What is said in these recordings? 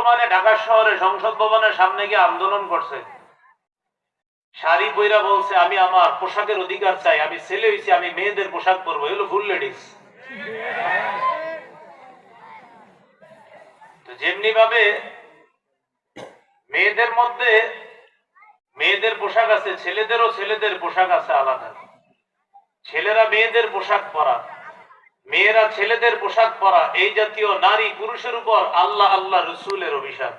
বর্তমানে ঢাকা শহরে সংসদ ভবনের সামনে গিয়ে আন্দোলন করছে, শাড়ি পইরা বলছে আমি আমার পোশাকের অধিকার চাই, আমি ছেলে হইছি, আমি মেয়েদের পোশাক পরবো। এগুলো ফুল লেডিস। তো যেমনি ভাবে মেয়েদের মধ্যে মেয়েদের পোশাক আছে, ছেলেদেরও ছেলেদের পোশাক আছে আলাদা। ছেলেরা মেয়েদের পোশাক পরা, মেয়েরা ছেলেদের পোশাক পরা, এই জাতীয় নারী পুরুষের উপর আল্লাহ আল্লাহ রসুলের অভিশাপ।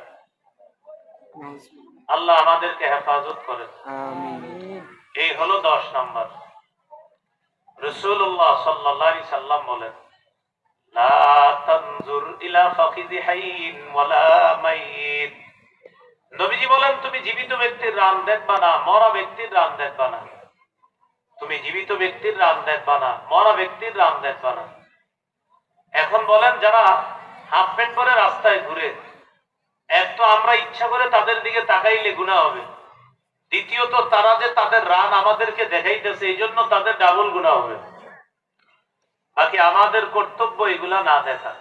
আল্লাহ আমাদেরকে হেফাজত করেন। এই হলো 10 নম্বর। রাসূলুল্লাহ সাল্লাল্লাহু আলাইহি সাল্লাম বলেন, লা তানজুর ইলা ফাখিযি হাইয়িন ওয়ালা মাইয়িত। নবীজি বলেন, তুমি জীবিত ব্যক্তির রান দেখবা না, মরা ব্যক্তির রান দেখবা না। তুমি জীবিত ব্যক্তির রান দেখবা না, মরা ব্যক্তির রান দেখবা না। এখন বলেন, যারা হাফ প্যান্ট পরে রাস্তায় ঘুরে, এক তো আমরা ইচ্ছা করে তাদের দিকে তাকাইলে গুনাহ হবে, দ্বিতীয়ত তারা যে তাদের রান আমাদেরকে দেখাইতেছে এই জন্য তাদের ডাবল গুনাহ হবে। বাকি আমাদের কর্তব্য এগুলা না দেখা।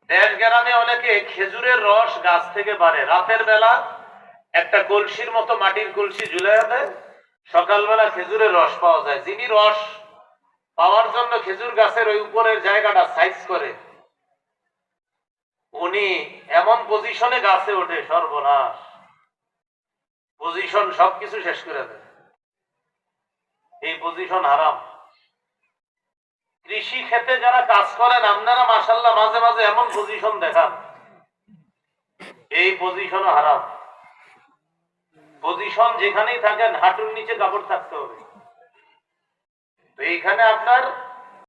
দেশ গ্রামে অনেকে খেজুরের রস গাছ থেকে পারে, রাতের বেলা একটা কলসির মতো মাটির কলসি ঝুলাইয়া দেয়, সকালবেলা খেজুরের রস পাওয়া যায়। যিনি রস পাওয়ার জন্য খেজুর গাছের ওই উপরের জায়গাটা সাইজ করে, উনি এমন পজিশনে গাছে ওঠে, সর্বনাশ, পজিশন সবকিছু শেষ করে দেয়। এই পজিশন হারাম। কৃষি ক্ষেতে যারা কাজ করেন, আপনারা মাশাআল্লাহ মাঝে মাঝে এমন পজিশন দেখান, এই পজিশনও হারাম। পজিশন যেখানেই থাকেন হাঁটুর নিচে কাপড় থাকতে হবে। তো এইখানে আপনার